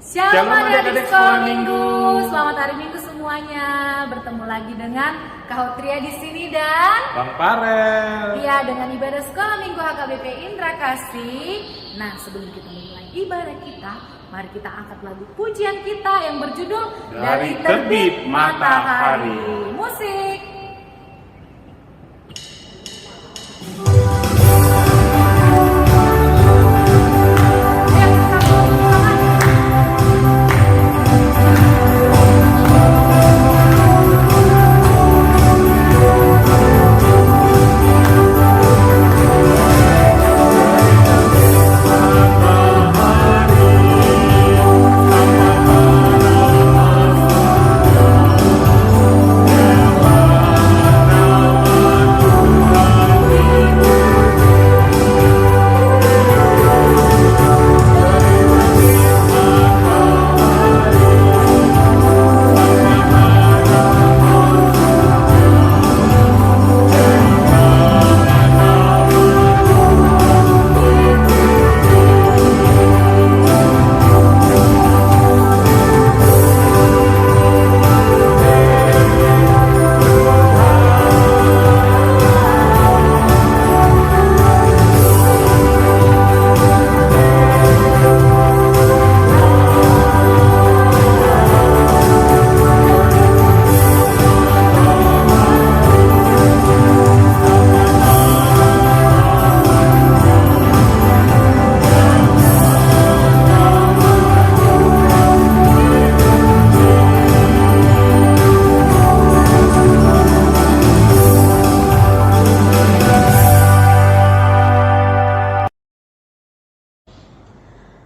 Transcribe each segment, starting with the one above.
Shalom adik-adik sekolah minggu. Selamat hari Minggu semuanya. Bertemu lagi dengan Kak Hotria di sini dan Bang Farel. Iya, dengan ibadah sekolah minggu HKBP Indra Kasih. Nah, sebelum kita memulai ibadah kita, mari kita angkat lagu pujian kita yang berjudul Dari Terbit Matahari. Musik.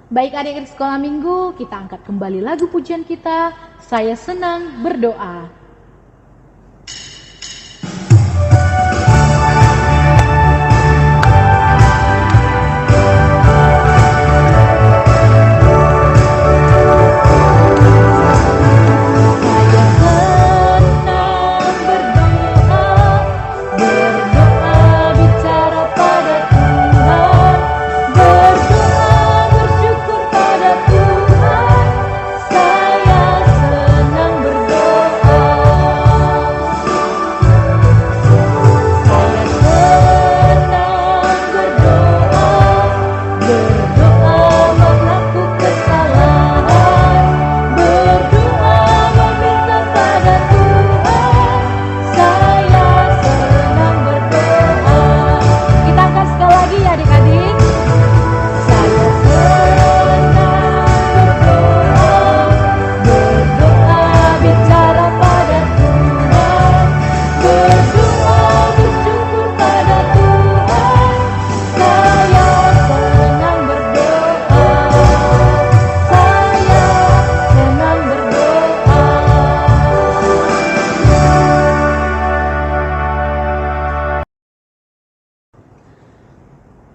Baik adik-adik sekolah minggu, kita angkat kembali lagu pujian kita. Saya senang berdoa.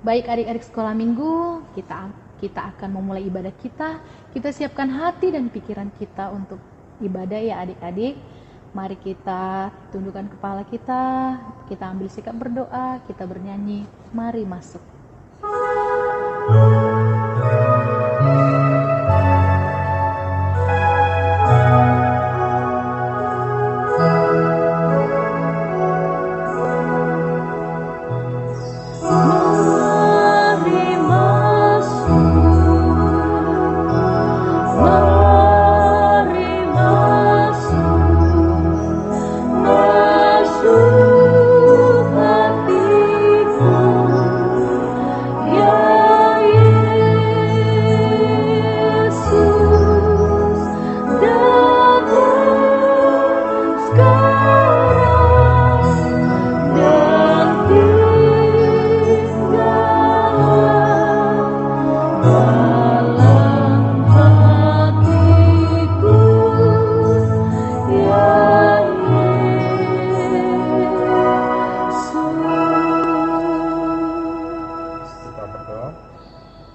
Baik adik-adik sekolah minggu, kita akan memulai ibadah kita. Kita siapkan hati dan pikiran kita untuk ibadah ya adik-adik. Mari kita tundukkan kepala kita ambil sikap berdoa, kita bernyanyi. Mari masuk.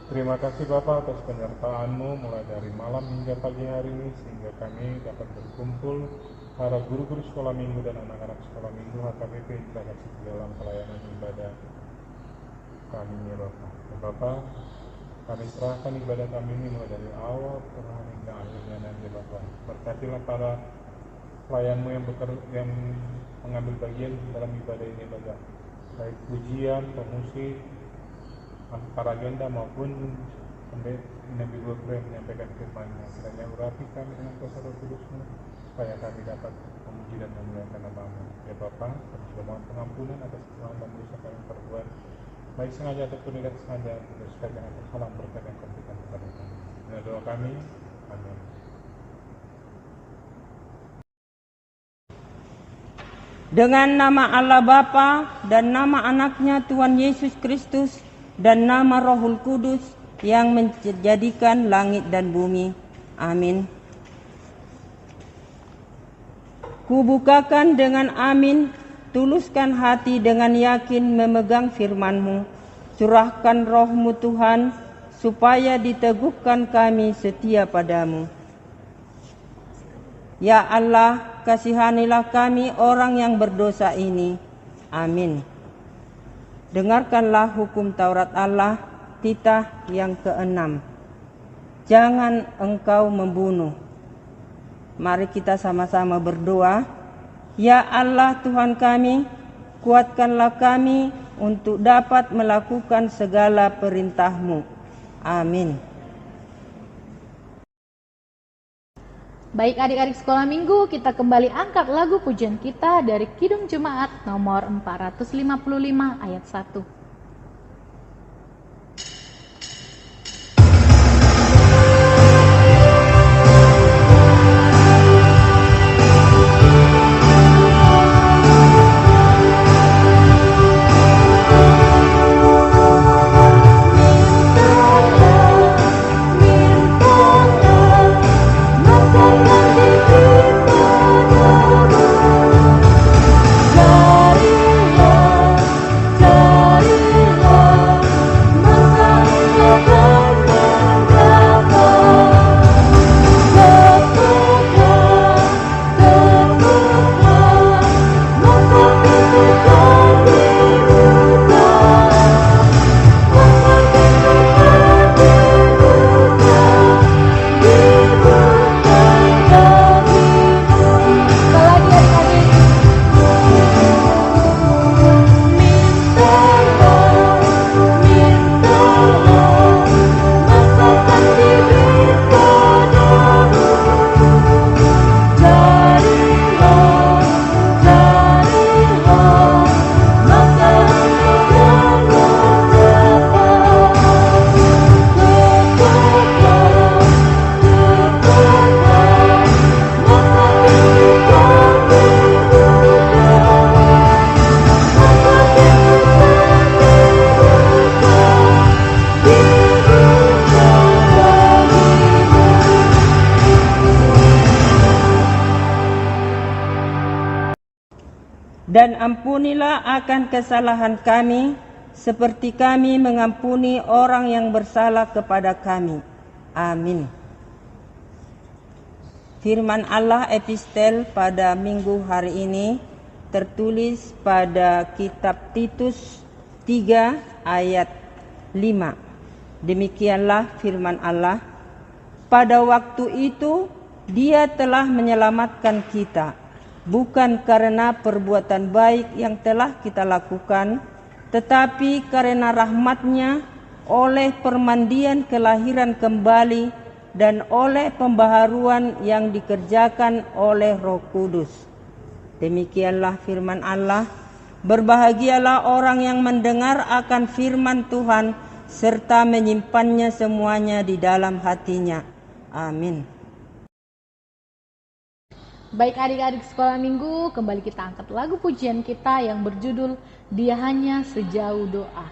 Terima kasih Bapak atas penyertaan-Mu mulai dari malam hingga pagi hari ini sehingga kami dapat berkumpul para guru-guru sekolah minggu dan anak-anak sekolah minggu HKBP Indra Kasih dalam pelayanan ibadah kami ya Bapak. Ya Bapak, kami serahkan ibadah kami ini mulai dari awal ke hari ini pelayanan ya Bapa. Berkatilah para pelayanmu yang mengambil bagian dalam ibadah ini Bapa, baik pujian, pemusik, para agenda maupun Nabi Guru yang menyampaikan firman-Nya. Kiranya urapi kami dengan kuasa Roh Kudus-Mu supaya kami dapat memuji dan memuliakan nama-Mu. Ya Bapa, kami juga mohon pengampunan atas kesalahan dan dosa kami yang perbuat, baik sengaja ataupun tidak sengaja, supaya jangan terhalang berkat yang Kau berikan kepada kami. Inilah doa kami. Amin. Dengan nama Allah Bapa dan nama Anaknya Tuhan Yesus Kristus dan nama Rohul Kudus yang menjadikan langit dan bumi. Amin. Kubukakan dengan amin, tuluskan hati dengan yakin memegang firman-Mu. Curahkan roh-Mu Tuhan, supaya diteguhkan kami setia padamu. Ya Allah, kasihanilah kami orang yang berdosa ini. Amin. Dengarkanlah hukum Taurat Allah, titah yang ke-6. Jangan engkau membunuh. Mari kita sama-sama berdoa. Ya Allah Tuhan kami, kuatkanlah kami untuk dapat melakukan segala perintah-Mu. Amin. Baik adik-adik sekolah minggu, kita kembali angkat lagu pujian kita dari Kidung Jemaat nomor 455 ayat 1. Dan ampunilah akan kesalahan kami, seperti kami mengampuni orang yang bersalah kepada kami. Amin. Firman Allah epistel pada minggu hari ini tertulis pada kitab Titus 3 ayat 5. Demikianlah firman Allah. Pada waktu itu Dia telah menyelamatkan kita, bukan karena perbuatan baik yang telah kita lakukan, tetapi karena rahmat-Nya oleh permandian kelahiran kembali dan oleh pembaharuan yang dikerjakan oleh Roh Kudus. Demikianlah firman Allah. Berbahagialah orang yang mendengar akan firman Tuhan serta menyimpannya semuanya di dalam hatinya. Amin. Baik adik-adik sekolah minggu, kembali kita angkat lagu pujian kita yang berjudul Dia Hanya Sejauh Doa.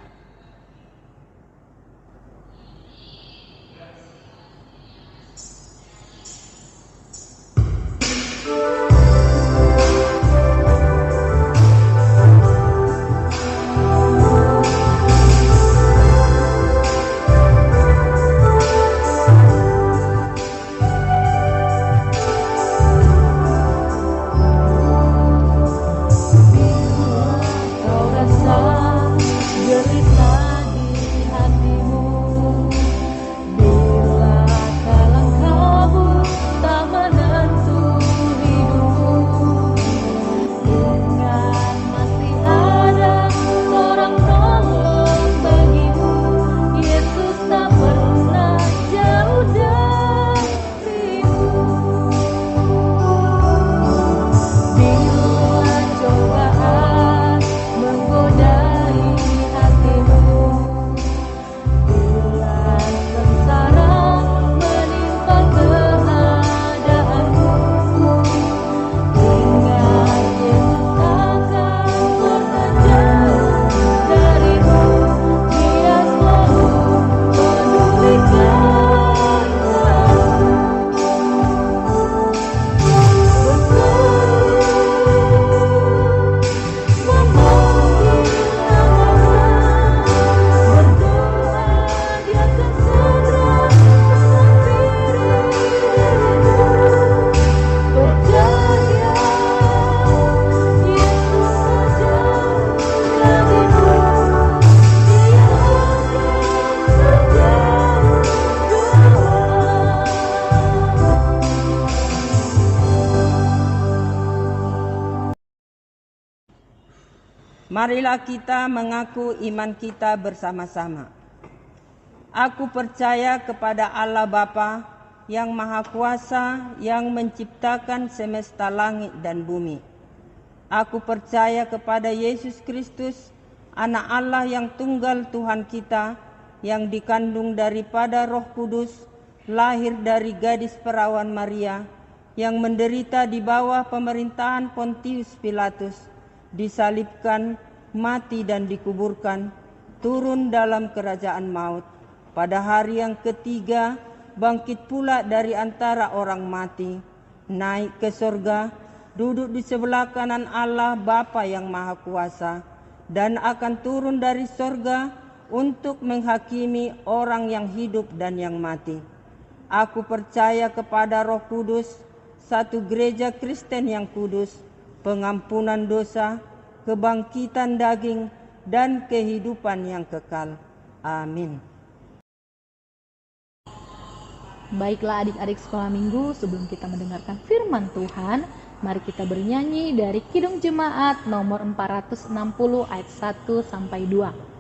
Kau rasa Marilah kita mengaku iman kita bersama-sama. Aku percaya kepada Allah Bapa yang Maha Kuasa, yang menciptakan semesta langit dan bumi. Aku percaya kepada Yesus Kristus, Anak Allah yang tunggal Tuhan kita, yang dikandung daripada Roh Kudus, lahir dari gadis perawan Maria, yang menderita di bawah pemerintahan Pontius Pilatus, disalibkan, mati dan dikuburkan, turun dalam kerajaan maut. Pada hari yang ketiga, bangkit pula dari antara orang mati, naik ke sorga, duduk di sebelah kanan Allah Bapa yang Maha Kuasa, dan akan turun dari sorga untuk menghakimi orang yang hidup dan yang mati. Aku percaya kepada Roh Kudus, satu gereja Kristen yang kudus, pengampunan dosa, kebangkitan daging, dan kehidupan yang kekal. Amin. Baiklah adik-adik sekolah minggu, sebelum kita mendengarkan firman Tuhan, mari kita bernyanyi dari Kidung Jemaat nomor 460 ayat 1 sampai 2.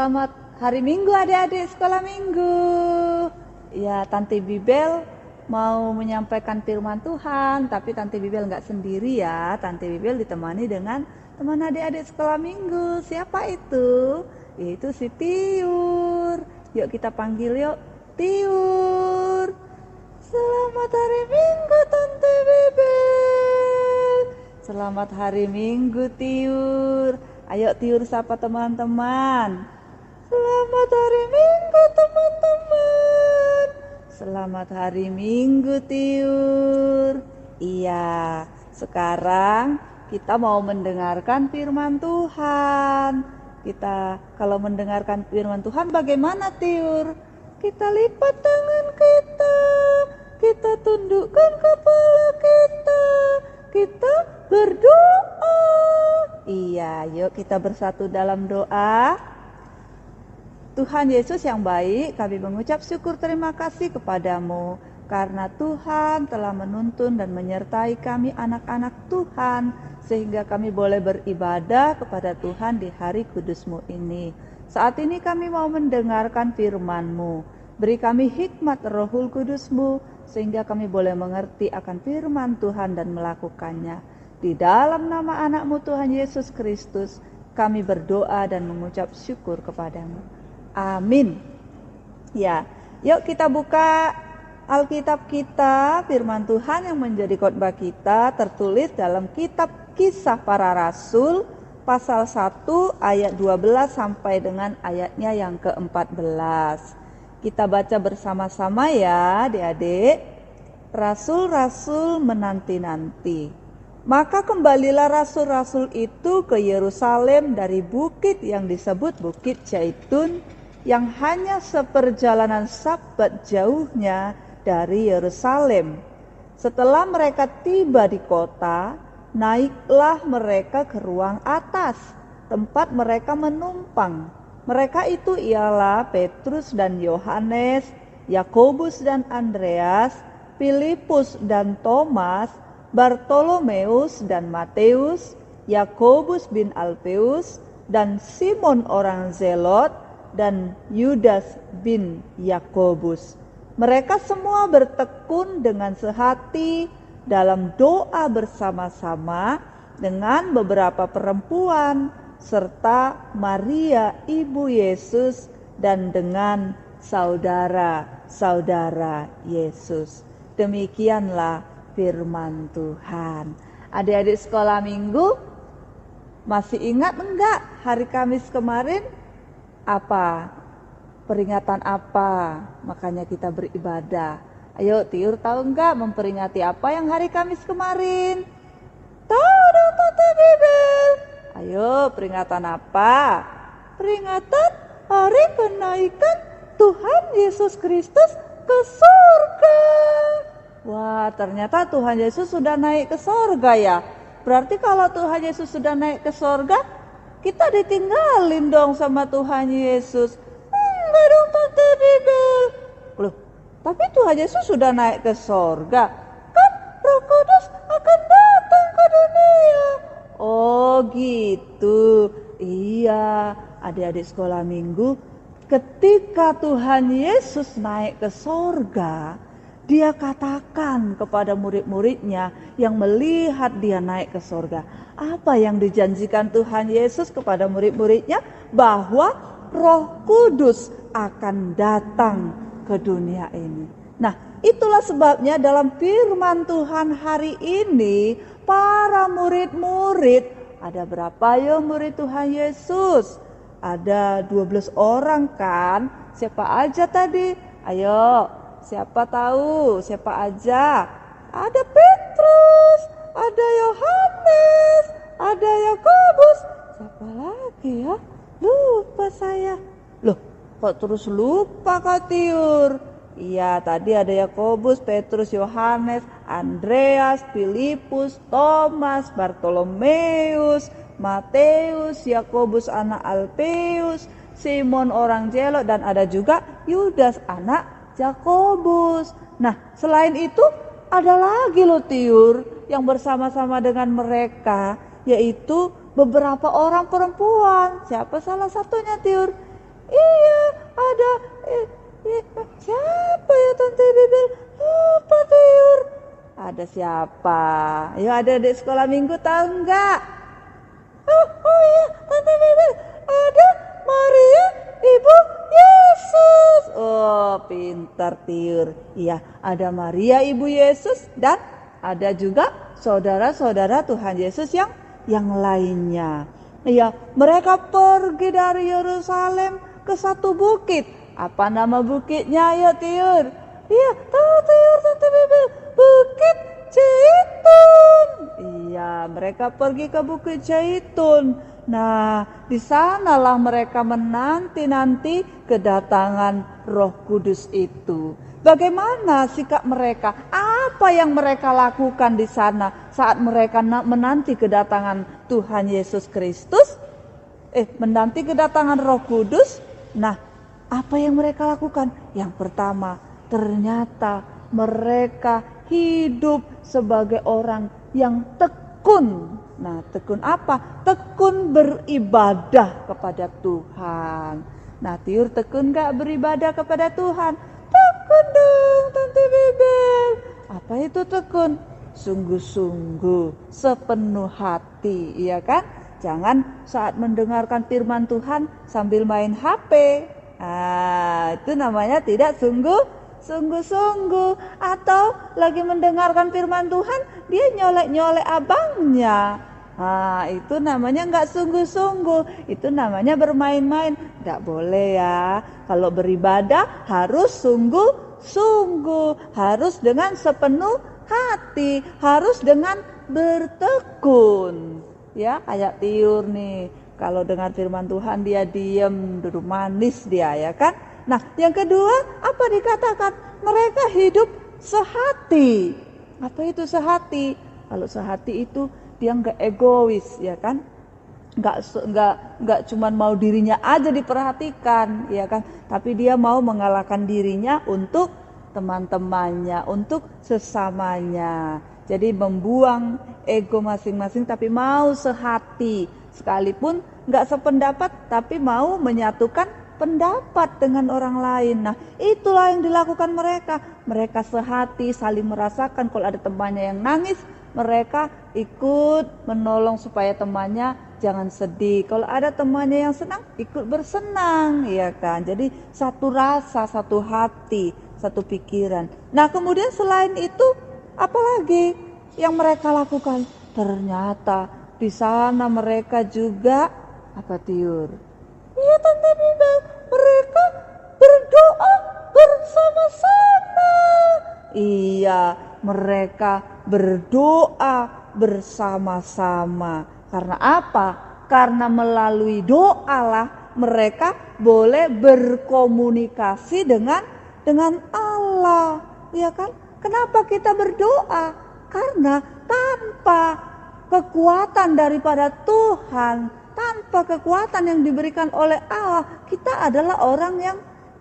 Selamat hari Minggu adik-adik sekolah minggu. Ya, Tante Bibel mau menyampaikan firman Tuhan, tapi Tante Bibel nggak sendiri ya. Tante Bibel ditemani dengan teman adik-adik sekolah minggu. Siapa itu? Yaitu si Tiur. Yuk kita panggil yuk, Tiur. Selamat hari Minggu Tante Bibel. Selamat hari Minggu Tiur. Ayo Tiur sapa teman-teman. Selamat hari Minggu teman-teman. Selamat hari Minggu Tiur. Iya, sekarang kita mau mendengarkan firman Tuhan. Kita kalau mendengarkan firman Tuhan bagaimana Tiur? Kita lipat tangan kita tundukkan kepala kita berdoa. Iya, yuk kita bersatu dalam doa. Tuhan Yesus yang baik, kami mengucap syukur terima kasih kepadamu karena Tuhan telah menuntun dan menyertai kami anak-anak Tuhan sehingga kami boleh beribadah kepada Tuhan di hari kudus-Mu ini. Saat ini kami mau mendengarkan firman-Mu. Beri kami hikmat Rohul Kudus-Mu sehingga kami boleh mengerti akan firman Tuhan dan melakukannya. Di dalam nama anak-Mu Tuhan Yesus Kristus, kami berdoa dan mengucap syukur kepadamu. Amin. Ya, yuk kita buka Alkitab kita, firman Tuhan yang menjadi khotbah kita tertulis dalam kitab Kisah Para Rasul pasal 1 ayat 12 sampai dengan ayatnya yang ke-14. Kita baca bersama-sama ya adik-adik. Rasul-rasul menanti-nanti. Maka kembalilah rasul-rasul itu ke Yerusalem dari bukit yang disebut Bukit Zaitun, yang hanya seperjalanan Sabat jauhnya dari Yerusalem. Setelah mereka tiba di kota, naiklah mereka ke ruang atas, tempat mereka menumpang. Mereka itu ialah Petrus dan Yohanes, Yakobus dan Andreas, Filipus dan Thomas, Bartolomeus dan Matius, Yakobus bin Alfeus, dan Simon orang Zelot, dan Yudas bin Yakobus. Mereka semua bertekun dengan sehati dalam doa bersama-sama dengan beberapa perempuan serta Maria ibu Yesus dan dengan saudara-saudara Yesus. Demikianlah firman Tuhan. Adik-adik sekolah minggu, masih ingat enggak hari Kamis kemarin apa? Peringatan apa? Makanya kita beribadah. Ayo Tiur, tahu enggak memperingati apa yang hari Kamis kemarin? Tahu dong Tante Bibel. Ayo, peringatan apa? Peringatan hari kenaikan Tuhan Yesus Kristus ke surga. Wah, ternyata Tuhan Yesus sudah naik ke surga ya. Berarti kalau Tuhan Yesus sudah naik ke surga, kita ditinggalin dong sama Tuhan Yesus. Enggak dong Tante Bibel. Loh, tapi Tuhan Yesus sudah naik ke surga. Kan Roh Kudus akan datang ke dunia. Oh gitu. Iya, adik-adik sekolah minggu, ketika Tuhan Yesus naik ke surga, Dia katakan kepada murid-muridnya yang melihat Dia naik ke surga. Apa yang dijanjikan Tuhan Yesus kepada murid-muridnya? Bahwa Roh Kudus akan datang ke dunia ini. Nah, itulah sebabnya dalam firman Tuhan hari ini, para murid-murid, ada berapa ya murid Tuhan Yesus? Ada 12 orang kan? Siapa aja tadi? Ayo, siapa tahu? Siapa aja? Ada Petrus, ada Yohanes, ada Yakobus. Siapa lagi ya? Lupa saya. Loh, kok terus lupa Kak Tiur? Iya, tadi ada Yakobus, Petrus, Yohanes, Andreas, Filipus, Thomas, Bartolomeus, Matius, Yakobus anak Alfeus, Simon orang Zelot, dan ada juga Yudas anak Yakobus. Nah, selain itu ada lagi loh Tiur yang bersama-sama dengan mereka, yaitu beberapa orang perempuan. Siapa salah satunya Tiur? Iya, ada siapa ya Tante Bibel? Lupa Tiur. Ada siapa? Ayo adik-adik sekolah minggu tahu enggak? Oh iya Tante Bibel, ada Maria ibu Yesus. Oh pintar Tiur. Iya, ada Maria ibu Yesus dan ada juga saudara-saudara Tuhan Yesus yang lainnya. Iya, mereka pergi dari Yerusalem ke satu bukit. Apa nama bukitnya ya Tiur? Iya, tahu Tiur Tante Bibel, Bukit Zaitun. Iya, mereka pergi ke Bukit Zaitun. Nah, di sanalah mereka menanti-nanti kedatangan Roh Kudus itu. Bagaimana sikap mereka? Apa yang mereka lakukan di sana saat mereka menanti kedatangan Tuhan Yesus Kristus? Menanti kedatangan Roh Kudus. Nah, apa yang mereka lakukan? Yang pertama, ternyata mereka hidup sebagai orang yang tekun. Nah, tekun apa? Tekun beribadah kepada Tuhan. Nah, Tiur tekun gak beribadah kepada Tuhan? Tekun dong, Tante Bibel. Apa itu tekun? Sungguh-sungguh, sepenuh hati, iya kan? Jangan saat mendengarkan firman Tuhan sambil main HP. Itu namanya tidak sungguh-sungguh. Atau lagi mendengarkan firman Tuhan, dia nyolek-nyolek abangnya. Nah, itu namanya nggak sungguh-sungguh, itu namanya bermain-main. Nggak boleh ya. Kalau beribadah harus sungguh-sungguh, harus dengan sepenuh hati, harus dengan bertekun. Ya, kayak Tiur nih, kalau dengar firman Tuhan dia diem, duduk manis dia, ya kan. Nah, yang kedua, apa dikatakan? Mereka hidup sehati. Apa itu sehati? Kalau sehati itu dia nggak egois, ya kan. Nggak cuman mau dirinya aja diperhatikan, ya kan. Tapi dia mau mengalahkan dirinya untuk teman-temannya, untuk sesamanya. Jadi membuang ego masing-masing tapi mau sehati. Sekalipun nggak sependapat tapi mau menyatukan pendapat dengan orang lain. Nah, itulah yang dilakukan mereka. Mereka sehati, saling merasakan. Kalau ada temannya yang nangis, mereka ikut menolong supaya temannya jangan sedih. Kalau ada temannya yang senang, ikut bersenang, ya kan. Jadi satu rasa, satu hati, satu pikiran. Nah, kemudian selain itu, apalagi yang mereka lakukan? Ternyata di sana mereka juga apa, Tiur? Iya, Tante Bibel, mereka berdoa bersama-sama. Iya, mereka berdoa bersama-sama. Karena apa? Karena melalui doalah mereka boleh berkomunikasi dengan Allah, ya kan? Kenapa kita berdoa? Karena tanpa kekuatan daripada Tuhan, tanpa kekuatan yang diberikan oleh Allah, kita adalah orang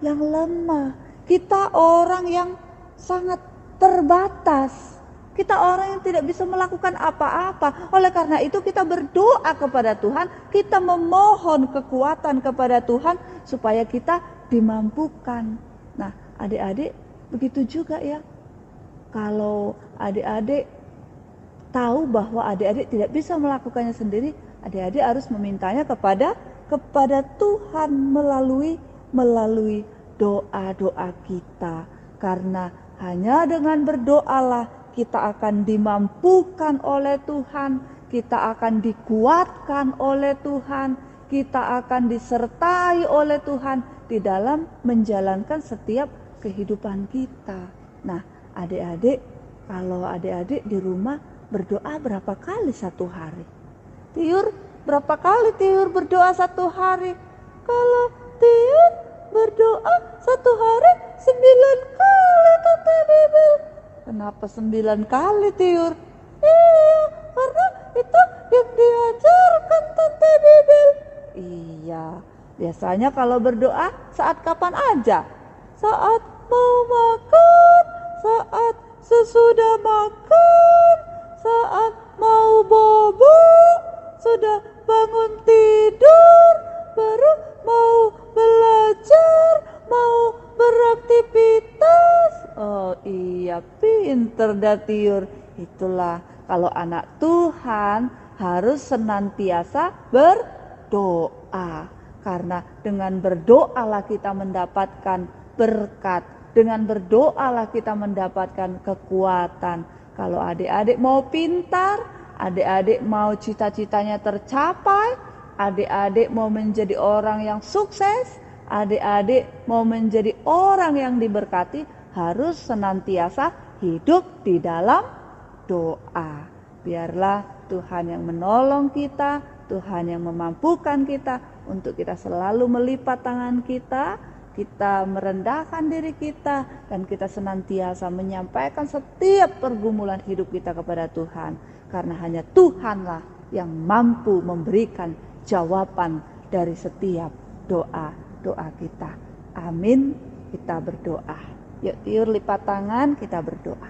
yang lemah. Kita orang yang sangat terbatas. Kita orang yang tidak bisa melakukan apa-apa. Oleh karena itu kita berdoa kepada Tuhan, kita memohon kekuatan kepada Tuhan supaya kita dimampukan. Nah, adik-adik begitu juga ya. Kalau adik-adik tahu bahwa adik-adik tidak bisa melakukannya sendiri, adik-adik harus memintanya kepada Tuhan melalui doa-doa kita. Karena hanya dengan berdoalah kita akan dimampukan oleh Tuhan, kita akan dikuatkan oleh Tuhan, kita akan disertai oleh Tuhan di dalam menjalankan setiap kehidupan kita. Nah, adik-adik, kalau adik-adik di rumah berdoa berapa kali satu hari? Tiur, berapa kali Tiur berdoa satu hari? Kalau Tiur berdoa satu hari 9 kali, Tante Bibel. Kenapa 9 kali, Tiur? Iya, karena itu yang diajarkan Tante Bibel. Iya, biasanya kalau berdoa saat kapan aja? Saat mau makan, saat sesudah makan, saat mau bobo, sudah bangun tidur, baru mau belajar, mau beraktivitas. Oh iya, pinter dah Tiur. Itulah kalau anak Tuhan harus senantiasa berdoa. Karena dengan berdoalah kita mendapatkan berkat. Dengan berdoalah kita mendapatkan kekuatan. Kalau adik-adik mau pintar, adik-adik mau cita-citanya tercapai, adik-adik mau menjadi orang yang sukses, adik-adik mau menjadi orang yang diberkati, harus senantiasa hidup di dalam doa. Biarlah Tuhan yang menolong kita, Tuhan yang memampukan kita untuk kita selalu melipat tangan kita merendahkan diri kita, dan kita senantiasa menyampaikan setiap pergumulan hidup kita kepada Tuhan. Karena hanya Tuhanlah yang mampu memberikan jawaban dari setiap doa kita. Amin. Kita berdoa. Yuk Tiur, lipat tangan, kita berdoa.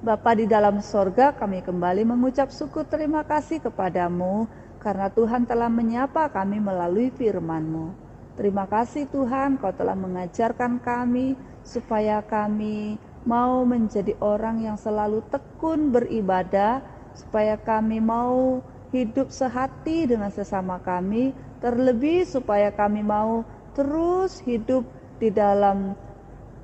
Bapa di dalam sorga, kami kembali mengucap syukur terima kasih kepadamu karena Tuhan telah menyapa kami melalui firman-Mu. Terima kasih Tuhan, Kau telah mengajarkan kami supaya kami mau menjadi orang yang selalu tekun beribadah, supaya kami mau hidup sehati dengan sesama kami, terlebih supaya kami mau terus hidup di dalam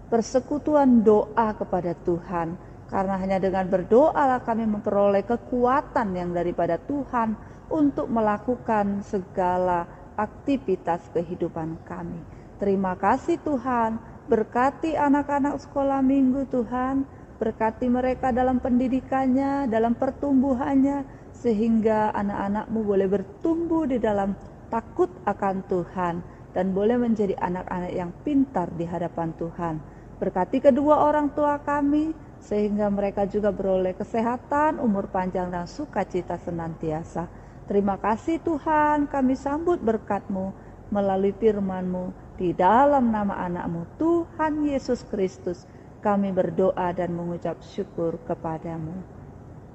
persekutuan doa kepada Tuhan. Karena hanya dengan berdoa kami memperoleh kekuatan yang daripada Tuhan untuk melakukan segala aktivitas kehidupan kami. Terima kasih Tuhan, berkati anak-anak sekolah minggu Tuhan, berkati mereka dalam pendidikannya, dalam pertumbuhannya, sehingga anak-anak-Mu boleh bertumbuh di dalam takut akan Tuhan dan boleh menjadi anak-anak yang pintar di hadapan Tuhan. Berkati kedua orang tua kami, sehingga mereka juga beroleh kesehatan, umur panjang dan sukacita senantiasa. Terima kasih Tuhan, kami sambut berkat-Mu melalui firman-Mu di dalam nama anak-Mu Tuhan Yesus Kristus. Kami berdoa dan mengucap syukur kepadamu.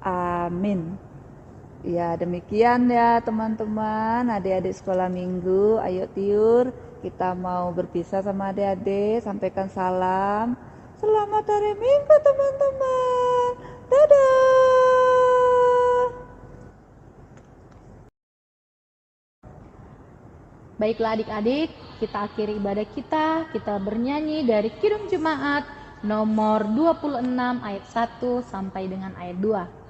Amin. Ya, demikian ya teman-teman, adik-adik sekolah minggu. Ayo tiur, kita mau berpisah sama adik-adik. Sampaikan salam. Selamat hari Minggu teman-teman. Dadah. Baiklah adik-adik, kita akhiri ibadah kita. Kita bernyanyi dari Kidung Jemaat nomor 26 ayat 1 sampai dengan ayat 2.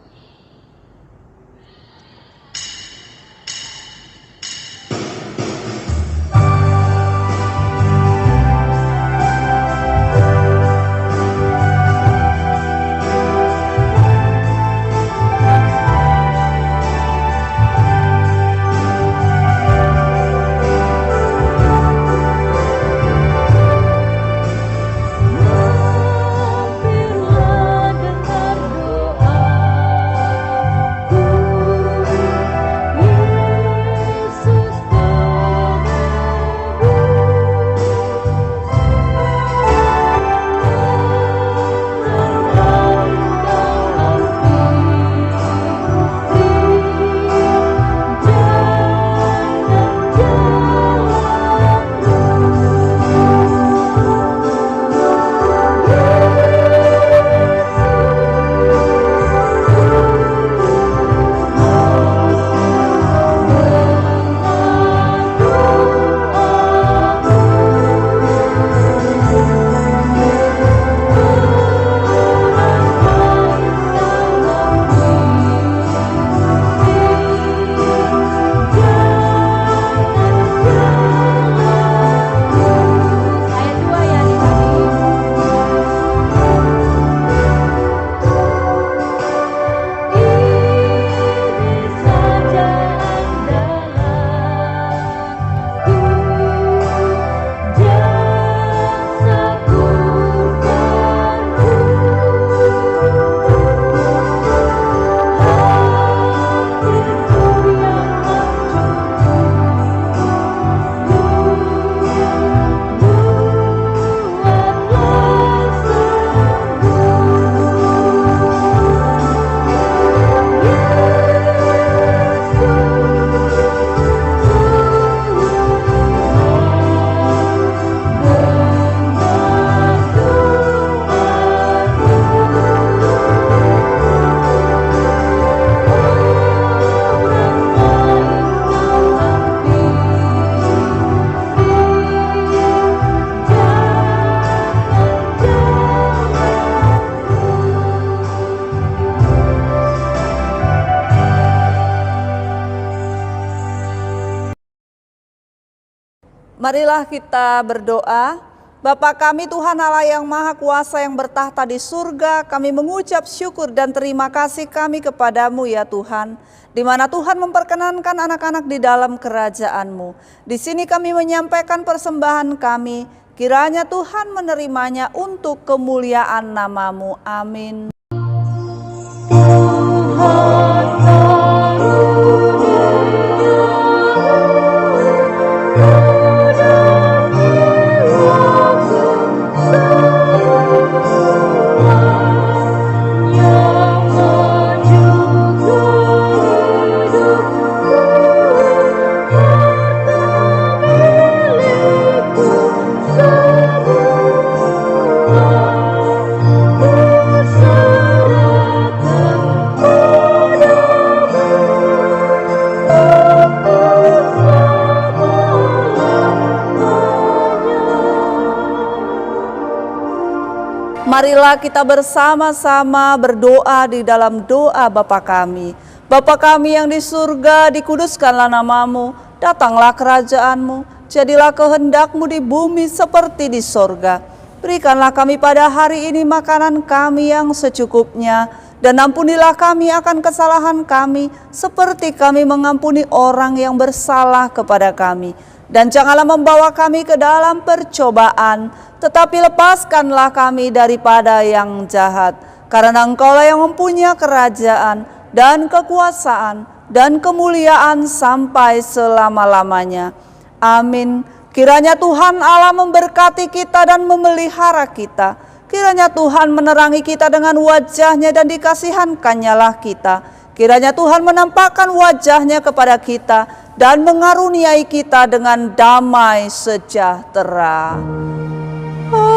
Marilah kita berdoa. Bapa kami Tuhan Allah yang Maha Kuasa yang bertahta di surga, kami mengucap syukur dan terima kasih kami kepadamu ya Tuhan, di mana Tuhan memperkenankan anak-anak di dalam kerajaan-Mu. Di sini kami menyampaikan persembahan kami, kiranya Tuhan menerimanya untuk kemuliaan nama-Mu. Amin. Serahkan marilah kita bersama-sama berdoa di dalam doa Bapa kami. Bapa kami yang di surga, dikuduskanlah namamu, datanglah kerajaanmu, jadilah kehendakmu di bumi seperti di sorga. Berikanlah kami pada hari ini makanan kami yang secukupnya, dan ampunilah kami akan kesalahan kami, seperti kami mengampuni orang yang bersalah kepada kami. Dan janganlah membawa kami ke dalam percobaan, tetapi lepaskanlah kami daripada yang jahat. Karena Engkaulah yang mempunyai kerajaan dan kekuasaan dan kemuliaan sampai selama-lamanya. Amin. Kiranya Tuhan Allah memberkati kita dan memelihara kita. Kiranya Tuhan menerangi kita dengan wajah-Nya dan dikasihankan-Nyalah kita. Kiranya Tuhan menampakkan wajah-Nya kepada kita dan mengaruniai kita dengan damai sejahtera. Amin.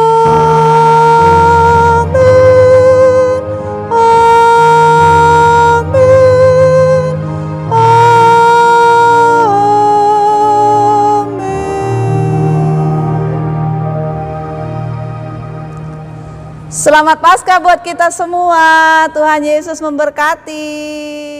Amin. Amin. Selamat Paskah buat kita semua. Tuhan Yesus memberkati.